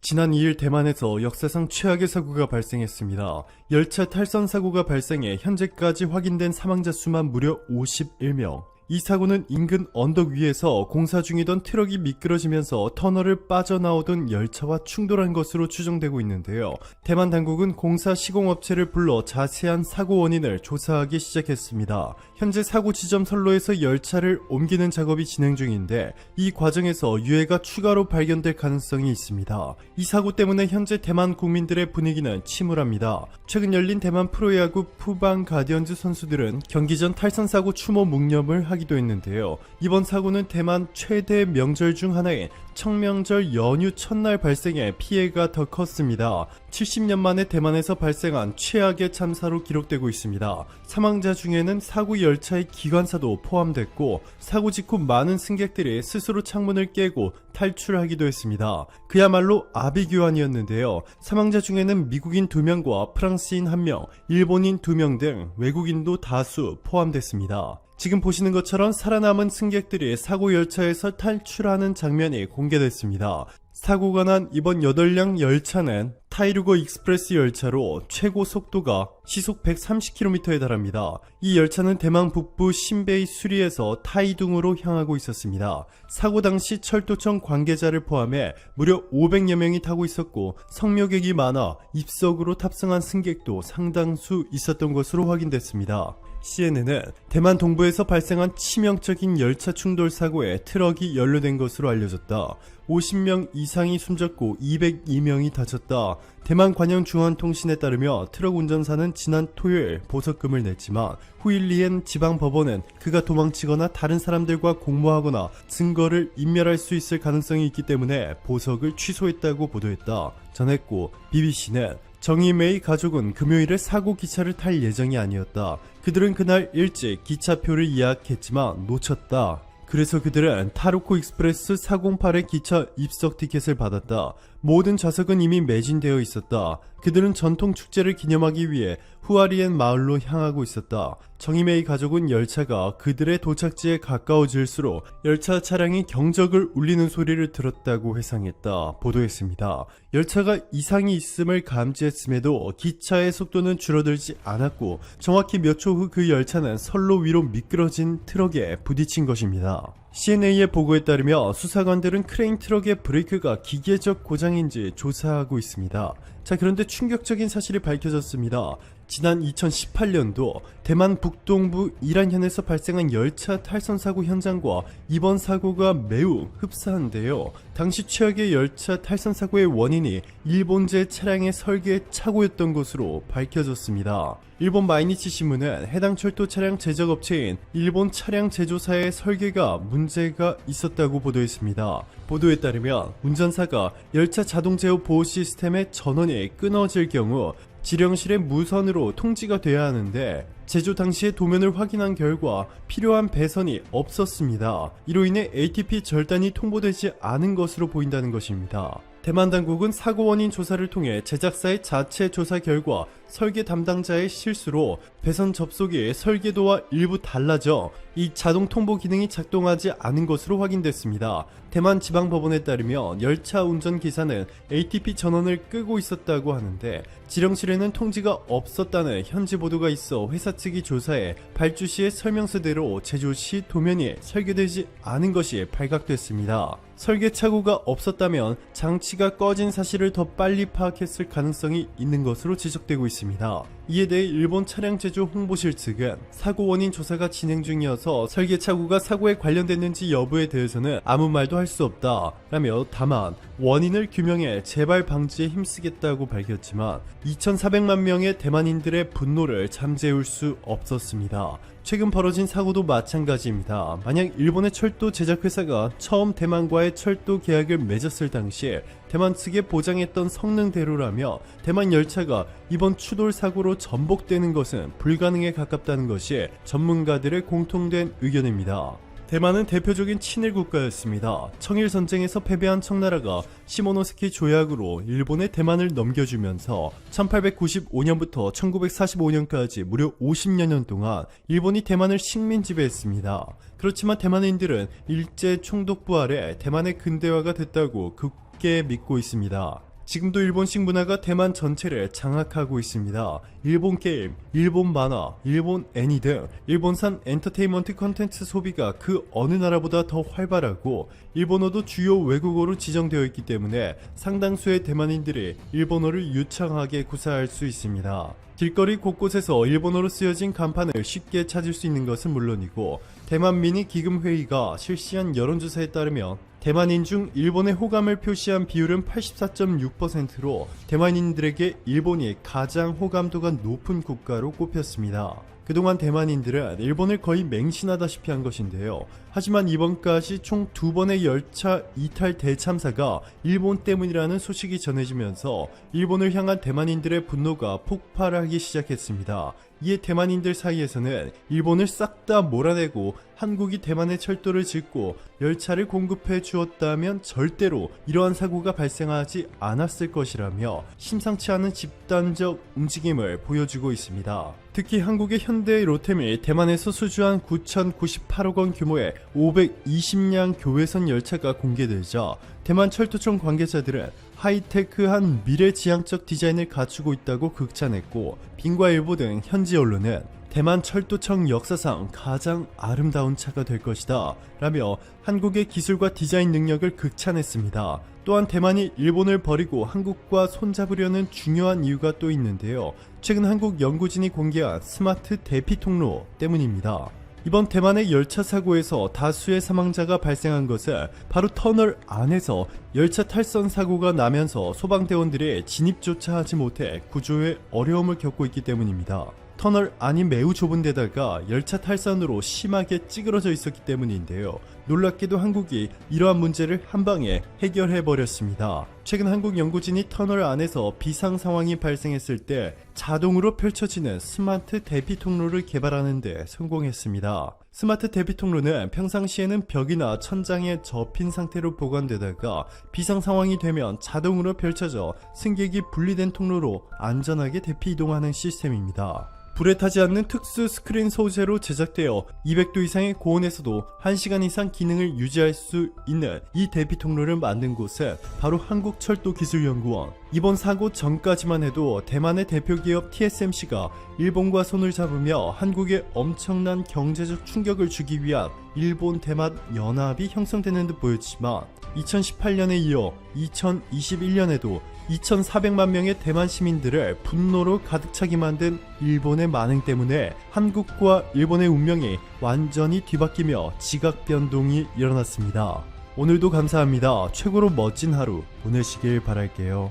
지난 2일 대만에서 역사상 최악의 사고가 발생했습니다. 열차 탈선 사고가 발생해 현재까지 확인된 사망자 수만 무려 51명. 이 사고는 인근 언덕 위에서 공사 중이던 트럭이 미끄러지면서 터널을 빠져나오던 열차와 충돌한 것으로 추정되고 있는데요. 대만 당국은 공사 시공업체를 불러 자세한 사고 원인을 조사하기 시작했습니다. 현재 사고 지점 선로에서 열차를 옮기는 작업이 진행 중인데 이 과정에서 유해가 추가로 발견될 가능성이 있습니다. 이 사고 때문에 현재 대만 국민들의 분위기는 침울합니다. 최근 열린 대만 프로야구 푸방 가디언즈 선수들은 경기 전 탈선 사고 추모 묵념을 하기도 했는데요. 이번 사고는 대만 최대 명절 중 하나인 청명절 연휴 첫날 발생해 피해가 더 컸습니다. 70년 만에 대만에서 발생한 최악의 참사로 기록되고 있습니다. 사망자 중에는 사고 열차의 기관사도 포함됐고 사고 직후 많은 승객들이 스스로 창문을 깨고 탈출하기도 했습니다. 그야말로 아비규환이었는데요. 사망자 중에는 미국인 2명과 프랑스인 1명, 일본인 2명 등 외국인도 다수 포함됐습니다. 지금 보시는 것처럼 살아남은 승객들이 사고 열차에서 탈출하는 장면이 공개됐습니다. 사고가 난 이번 8량 열차는 타이루거 익스프레스 열차로 최고 속도가 시속 130km에 달합니다. 이 열차는 대만 북부 신베이 수리에서 타이둥으로 향하고 있었습니다. 사고 당시 철도청 관계자를 포함해 무려 500여 명이 타고 있었고 성묘객이 많아 입석으로 탑승한 승객도 상당수 있었던 것으로 확인됐습니다. CNN은 대만 동부에서 발생한 치명적인 열차 충돌 사고에 트럭이 연루된 것으로 알려졌다. 50명 이상이 숨졌고 202명이 다쳤다. 대만 관영중앙통신에 따르며 트럭 운전사는 지난 토요일 보석금을 냈지만 후일리엔 지방법원은 그가 도망치거나 다른 사람들과 공모하거나 증거를 인멸할 수 있을 가능성이 있기 때문에 보석을 취소했다고 보도했다. 전했고 BBC는 정의메이 가족은 금요일에 사고 기차를 탈 예정이 아니었다. 그들은 그날 일찍 기차표를 예약했지만 놓쳤다. 그래서 그들은 타루코 익스프레스 408의 기차 입석 티켓을 받았다. 모든 좌석은 이미 매진되어 있었다. 그들은 전통 축제를 기념하기 위해 후아리엔 마을로 향하고 있었다. 정이메이 가족은 열차가 그들의 도착지에 가까워질수록 열차 차량이 경적을 울리는 소리를 들었다고 회상했다. 보도했습니다. 열차가 이상이 있음을 감지했음에도 기차의 속도는 줄어들지 않았고 정확히 몇 초 후 그 열차는 선로 위로 미끄러진 트럭에 부딪힌 것입니다. CNA의 보고에 따르며 수사관들은 크레인 트럭의 브레이크가 기계적 고장인지 조사하고 있습니다. 자, 그런데 충격적인 사실이 밝혀졌습니다. 지난 2018년도 대만 북동부 이란현에서 발생한 열차 탈선 사고 현장과 이번 사고가 매우 흡사한데요. 당시 최악의 열차 탈선 사고의 원인이 일본제 차량의 설계 착오였던 것으로 밝혀졌습니다. 일본 마이니치 신문은 해당 철도 차량 제작업체인 일본 차량 제조사의 설계가 문제가 있었다고 보도했습니다. 보도에 따르면 운전사가 열차 자동 제어 보호 시스템의 전원이 끊어질 경우 지령실에 무선으로 통지가 돼야 하는데 제조 당시에 도면을 확인한 결과 필요한 배선이 없었습니다. 이로 인해 ATP 절단이 통보되지 않은 것으로 보인다는 것입니다. 대만 당국은 사고 원인 조사를 통해 제작사의 자체 조사 결과 설계 담당자의 실수로 배선 접속의 설계도와 일부 달라져 이 자동 통보 기능이 작동하지 않은 것으로 확인됐습니다. 대만 지방법원에 따르면 열차 운전기사는 ATP 전원을 끄고 있었다고 하는데 지령실에는 통지가 없었다는 현지 보도가 있어 회사 측이 조사해 발주 시의 설명서대로 제조 시 도면이 설계되지 않은 것이 발각됐습니다. 설계 착오가 없었다면 장치가 꺼진 사실을 더 빨리 파악했을 가능성이 있는 것으로 지적되고 있습니다. 이에 대해 일본 차량 제조 홍보실 측은 사고 원인 조사가 진행 중이어서 설계 착오가 사고에 관련됐는지 여부에 대해서는 아무 말도 할 수 없다 라며 다만 원인을 규명해 재발 방지에 힘쓰겠다고 밝혔지만 2,400만 명의 대만인들의 분노를 잠재울 수 없었습니다. 최근 벌어진 사고도 마찬가지입니다. 만약 일본의 철도 제작회사가 처음 대만과의 철도 계약을 맺었을 당시에 대만 측에 보장했던 성능대로라며 대만 열차가 이번 추돌 사고로 전복되는 것은 불가능에 가깝다는 것이 전문가들의 공통된 의견입니다. 대만은 대표적인 친일 국가였습니다. 청일전쟁에서 패배한 청나라가 시모노세키 조약으로 일본에 대만을 넘겨주면서 1895년부터 1945년까지 무려 50여 년 동안 일본이 대만을 식민 지배했습니다. 그렇지만 대만인들은 일제 총독부 아래 대만의 근대화가 됐다고 굳게 믿고 있습니다. 지금도 일본식 문화가 대만 전체를 장악하고 있습니다. 일본 게임, 일본 만화, 일본 애니 등 일본산 엔터테인먼트 컨텐츠 소비가 그 어느 나라보다 더 활발하고 일본어도 주요 외국어로 지정되어 있기 때문에 상당수의 대만인들이 일본어를 유창하게 구사할 수 있습니다. 길거리 곳곳에서 일본어로 쓰여진 간판을 쉽게 찾을 수 있는 것은 물론이고 대만 미니 기금회의가 실시한 여론조사에 따르면 대만인 중 일본의 호감을 표시한 비율은 84.6%로 대만인들에게 일본이 가장 호감도가 높은 국가로 꼽혔습니다. 그동안 대만인들은 일본을 거의 맹신하다시피 한 것인데요. 하지만 이번까지 총 2번의 열차 이탈 대참사가 일본 때문이라는 소식이 전해지면서 일본을 향한 대만인들의 분노가 폭발하기 시작했습니다. 이에 대만인들 사이에서는 일본을 싹 다 몰아내고 한국이 대만에 철도를 짓고 열차를 공급해 주었다면 절대로 이러한 사고가 발생하지 않았을 것이라며 심상치 않은 집단적 움직임을 보여주고 있습니다. 특히 한국의 현대 롯데밀 대만에서 수주한 9,098억 원 규모의 520량 교외선 열차가 공개되자 대만 철도청 관계자들은 하이테크한 미래지향적 디자인을 갖추고 있다고 극찬했고 빙과일보 등 현지 언론은 대만 철도청 역사상 가장 아름다운 차가 될 것이다 라며 한국의 기술과 디자인 능력을 극찬했습니다. 또한 대만이 일본을 버리고 한국과 손잡으려는 중요한 이유가 또 있는데요. 최근 한국 연구진이 공개한 스마트 대피 통로 때문입니다. 이번 대만의 열차 사고에서 다수의 사망자가 발생한 것은 바로 터널 안에서 열차 탈선 사고가 나면서 소방대원들이 진입조차 하지 못해 구조에 어려움을 겪고 있기 때문입니다. 터널 안이 매우 좁은 데다가 열차 탈선으로 심하게 찌그러져 있었기 때문인데요. 놀랍게도 한국이 이러한 문제를 한방에 해결해버렸습니다. 최근 한국 연구진이 터널 안에서 비상 상황이 발생했을 때 자동으로 펼쳐지는 스마트 대피 통로를 개발하는 데 성공했습니다. 스마트 대피 통로는 평상시에는 벽이나 천장에 접힌 상태로 보관되다가 비상 상황이 되면 자동으로 펼쳐져 승객이 분리된 통로로 안전하게 대피 이동하는 시스템입니다. 불에 타지 않는 특수 스크린 소재로 제작되어 200도 이상의 고온에서도 1시간 이상 기능을 유지할 수 있는 이 대피 통로를 만든 곳은 바로 한국철도기술연구원. 이번 사고 전까지만 해도 대만의 대표 기업 TSMC가 일본과 손을 잡으며 한국에 엄청난 경제적 충격을 주기 위한 일본 대만 연합이 형성되는 듯 보였지만 2018년에 이어 2021년에도 2,400만 명의 대만 시민들을 분노로 가득 차게 만든 일본의 만행 때문에 한국과 일본의 운명이 완전히 뒤바뀌며 지각 변동이 일어났습니다. 오늘도 감사합니다. 최고로 멋진 하루 보내시길 바랄게요.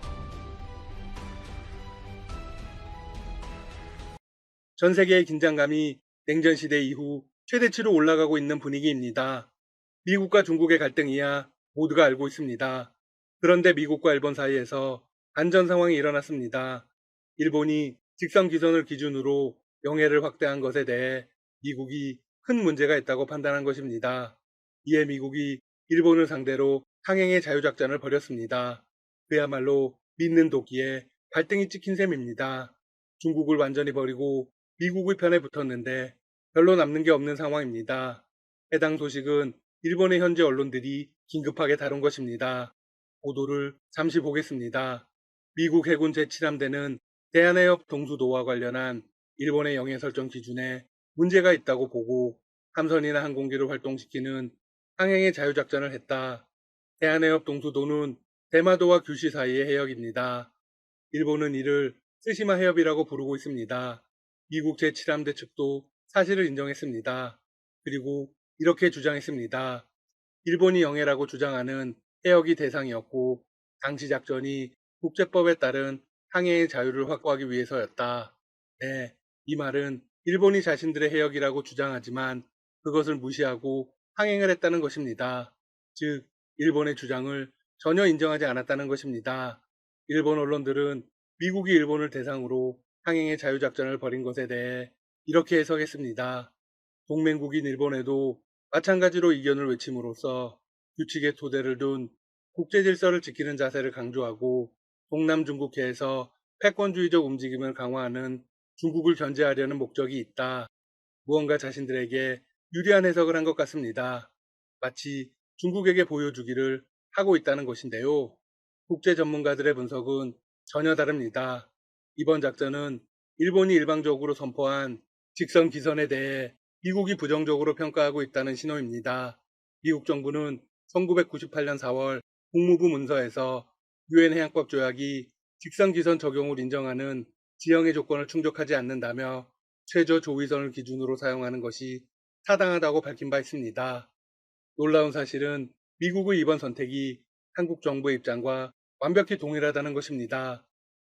전 세계의 긴장감이 냉전 시대 이후 최대치로 올라가고 있는 분위기입니다. 미국과 중국의 갈등이야 모두가 알고 있습니다. 그런데 미국과 일본 사이에서 안전 상황이 일어났습니다. 일본이 직선 기선을 기준으로 영해를 확대한 것에 대해 미국이 큰 문제가 있다고 판단한 것입니다. 이에 미국이 일본을 상대로 항행의 자유작전을 벌였습니다. 그야말로 믿는 도끼에 발등이 찍힌 셈입니다. 중국을 완전히 버리고 미국의 편에 붙었는데 별로 남는 게 없는 상황입니다. 해당 소식은 일본의 현지 언론들이 긴급하게 다룬 것입니다. 보도를 잠시 보겠습니다. 미국 해군 제7함대는 대한해협 동수도와 관련한 일본의 영해 설정 기준에 문제가 있다고 보고 함선이나 항공기를 활동시키는 항행의 자유작전을 했다. 대한해협 동수도는 대마도와 규시 사이의 해역입니다. 일본은 이를 쓰시마 해협이라고 부르고 있습니다. 미국 제7함대 측도 사실을 인정했습니다. 그리고 이렇게 주장했습니다. 일본이 영해라고 주장하는 해역이 대상이었고 당시 작전이 국제법에 따른 항해의 자유를 확보하기 위해서였다. 네, 이 말은 일본이 자신들의 해역이라고 주장하지만 그것을 무시하고 항행을 했다는 것입니다. 즉, 일본의 주장을 전혀 인정하지 않았다는 것입니다. 일본 언론들은 미국이 일본을 대상으로 항행의 자유작전을 벌인 것에 대해 이렇게 해석했습니다. 동맹국인 일본에도 마찬가지로 이견을 외침으로써 규칙의 토대를 둔 국제질서를 지키는 자세를 강조하고 동남 중국해에서 패권주의적 움직임을 강화하는 중국을 견제하려는 목적이 있다. 무언가 자신들에게 유리한 해석을 한 것 같습니다. 마치 중국에게 보여주기를 하고 있다는 것인데요. 국제 전문가들의 분석은 전혀 다릅니다. 이번 작전은 일본이 일방적으로 선포한 직선 기선에 대해 미국이 부정적으로 평가하고 있다는 신호입니다. 미국 정부는 1998년 4월 국무부 문서에서 유엔 해양법 조약이 직선 기선 적용을 인정하는 지형의 조건을 충족하지 않는다며 최저 조위선을 기준으로 사용하는 것이 타당하다고 밝힌 바 있습니다. 놀라운 사실은 미국의 이번 선택이 한국 정부의 입장과 완벽히 동일하다는 것입니다.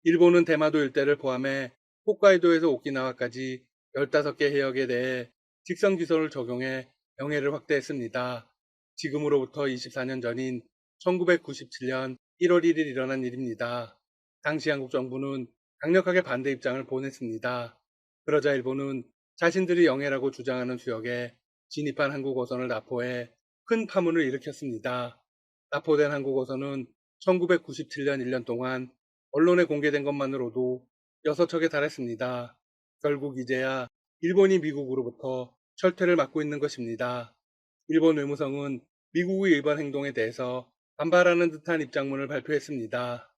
일본은 대마도 일대를 포함해 홋카이도에서 오키나와까지 15개 해역에 대해 직선기선을 적용해 영해를 확대했습니다. 지금으로부터 24년 전인 1997년 1월 1일 일어난 일입니다. 당시 한국 정부는 강력하게 반대 입장을 보냈습니다. 그러자 일본은 자신들이 영해라고 주장하는 수역에 진입한 한국 어선을 납포해 큰 파문을 일으켰습니다. 납포된 한국 어선은 1997년 1년 동안 언론에 공개된 것만으로도 6척에 달했습니다. 결국 이제야 일본이 미국으로부터 철퇴를 맞고 있는 것입니다. 일본 외무성은 미국의 일본 행동에 대해서 반발하는 듯한 입장문을 발표했습니다.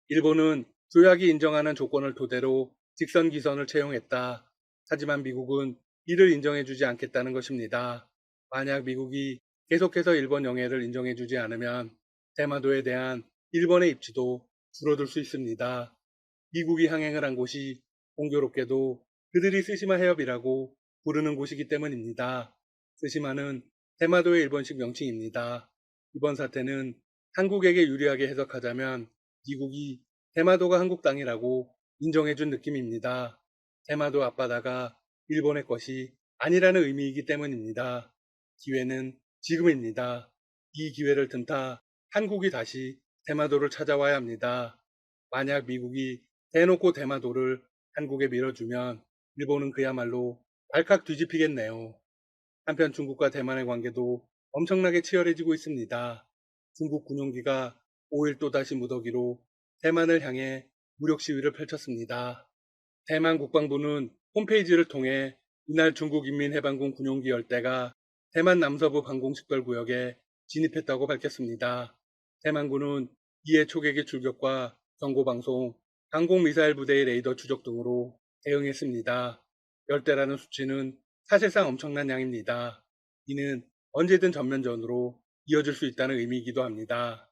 일본은 조약이 인정하는 조건을 토대로 직선 기선을 채용했다. 하지만 미국은 이를 인정해주지 않겠다는 것입니다. 만약 미국이 계속해서 일본 영해를 인정해주지 않으면 대마도에 대한 일본의 입지도 줄어들 수 있습니다. 미국이 항행을 한 곳이 공교롭게도 그들이 쓰시마 해협이라고 부르는 곳이기 때문입니다. 쓰시마는 대마도의 일본식 명칭입니다. 이번 사태는 한국에게 유리하게 해석하자면 미국이 대마도가 한국 땅이라고 인정해준 느낌입니다. 대마도 앞바다가 일본의 것이 아니라는 의미이기 때문입니다. 기회는 지금입니다. 이 기회를 틈타 한국이 다시 대마도를 찾아와야 합니다. 만약 미국이 대놓고 대마도를 한국에 밀어주면 일본은 그야말로 발칵 뒤집히겠네요. 한편 중국과 대만의 관계도 엄청나게 치열해지고 있습니다. 중국 군용기가 5일 또다시 무더기로 대만을 향해 무력 시위를 펼쳤습니다. 대만 국방부는 홈페이지를 통해 이날 중국인민해방군 군용기 10대가 대만 남서부 방공식별구역에 진입했다고 밝혔습니다. 대만군은 이에 초계기 출격과 경고방송, 항공미사일 부대의 레이더 추적 등으로 대응했습니다. 10대라는 수치는 사실상 엄청난 양입니다. 이는 언제든 전면전으로 이어질 수 있다는 의미이기도 합니다.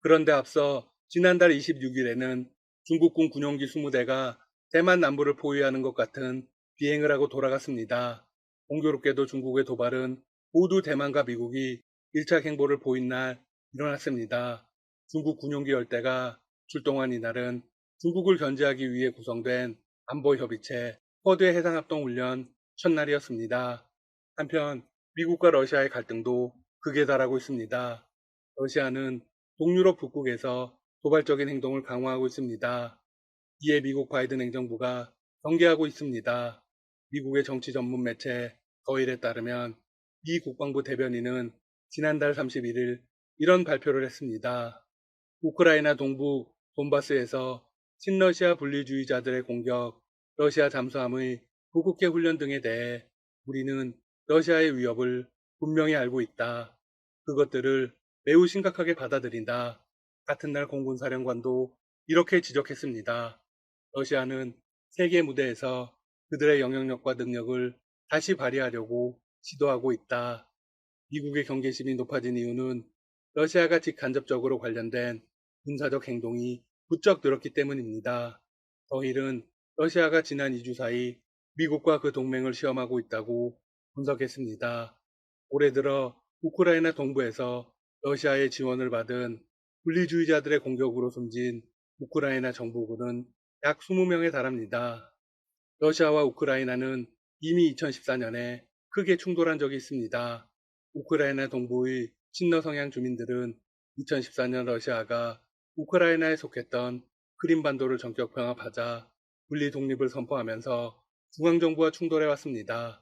그런데 앞서 지난달 26일에는 중국군 군용기 20대가 대만 남부를 포위하는 것 같은 비행을 하고 돌아갔습니다. 공교롭게도 중국의 도발은 모두 대만과 미국이 1차 행보를 보인 날 일어났습니다. 중국 군용기 10대가 출동한 이날은 중국을 견제하기 위해 구성된 안보협의체 쿼드 해상합동훈련 첫날이었습니다. 한편 미국과 러시아의 갈등도 극에 달하고 있습니다. 러시아는 동유럽 북극에서 도발적인 행동을 강화하고 있습니다. 이에 미국 바이든 행정부가 경계하고 있습니다. 미국의 정치 전문 매체 더일에 따르면 미 국방부 대변인은 지난달 31일 이런 발표를 했습니다. 우크라이나 동부 돈바스에서 친러시아 분리주의자들의 공격, 러시아 잠수함의 구국해 훈련 등에 대해 우리는 러시아의 위협을 분명히 알고 있다. 그것들을 매우 심각하게 받아들인다. 같은 날 공군사령관도 이렇게 지적했습니다. 러시아는 세계 무대에서 그들의 영향력과 능력을 다시 발휘하려고 시도하고 있다. 미국의 경계심이 높아진 이유는 러시아가 직간접적으로 관련된 군사적 행동이 부쩍 늘었기 때문입니다. 더힐은 러시아가 지난 2주 사이 미국과 그 동맹을 시험하고 있다고 분석했습니다. 올해 들어 우크라이나 동부에서 러시아의 지원을 받은 분리주의자들의 공격으로 숨진 우크라이나 정부군은 약 20명에 달합니다. 러시아와 우크라이나는 이미 2014년에 크게 충돌한 적이 있습니다. 우크라이나 동부의 친러 성향 주민들은 2014년 러시아가 우크라이나에 속했던 크림반도를 전격 병합하자 분리 독립을 선포하면서 중앙정부와 충돌해 왔습니다.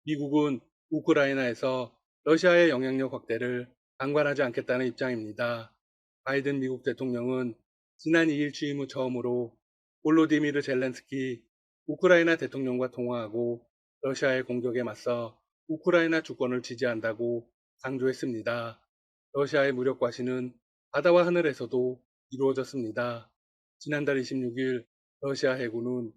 미국은 우크라이나에서 러시아의 영향력 확대를 방관하지 않겠다는 입장입니다. 바이든 미국 대통령은 지난 2일 취임 후 처음으로 볼로디미르 젤렌스키 우크라이나 대통령과 통화하고 러시아의 공격에 맞서 우크라이나 주권을 지지한다고 강조했습니다. 러시아의 무력 과시는 바다와 하늘에서도 이루어졌습니다. 지난달 26일 러시아 해군은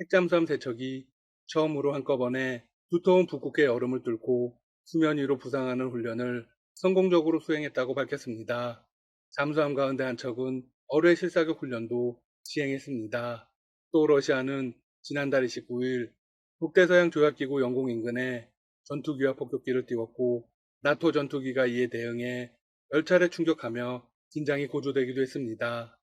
핵잠수함 3척이 처음으로 한꺼번에 두터운 북극의 얼음을 뚫고 수면 위로 부상하는 훈련을 성공적으로 수행했다고 밝혔습니다. 잠수함 가운데 한 척은 어뢰 실사격 훈련도 시행했습니다. 또 러시아는 지난달 29일 북대서양 조약기구 영공 인근에 전투기와 폭격기를 띄웠고 나토 전투기가 이에 대응해 10차례 충격하며 긴장이 고조되기도 했습니다.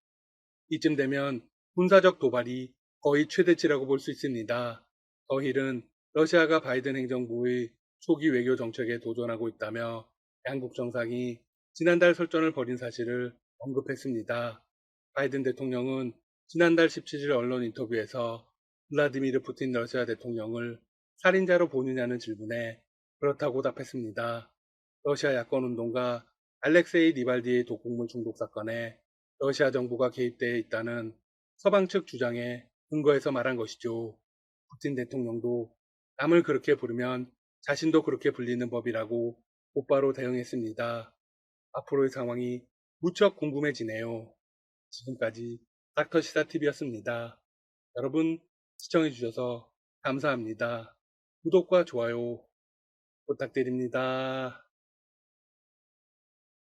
이쯤 되면 군사적 도발이 거의 최대치라고 볼 수 있습니다. 더힐은 러시아가 바이든 행정부의 초기 외교 정책에 도전하고 있다며 양국 정상이 지난달 설전을 벌인 사실을 언급했습니다. 바이든 대통령은 지난달 17일 언론 인터뷰에서 블라디미르 푸틴 러시아 대통령을 살인자로 보느냐는 질문에 그렇다고 답했습니다. 러시아 야권운동가 알렉세이 리발디의 독극물 중독 사건에 러시아 정부가 개입되어 있다는 서방 측 주장에 근거해서 말한 것이죠. 푸틴 대통령도 남을 그렇게 부르면 자신도 그렇게 불리는 법이라고 곧바로 대응했습니다. 앞으로의 상황이 무척 궁금해지네요. 지금까지 닥터시사TV였습니다. 여러분 시청해주셔서 감사합니다. 구독과 좋아요 부탁드립니다.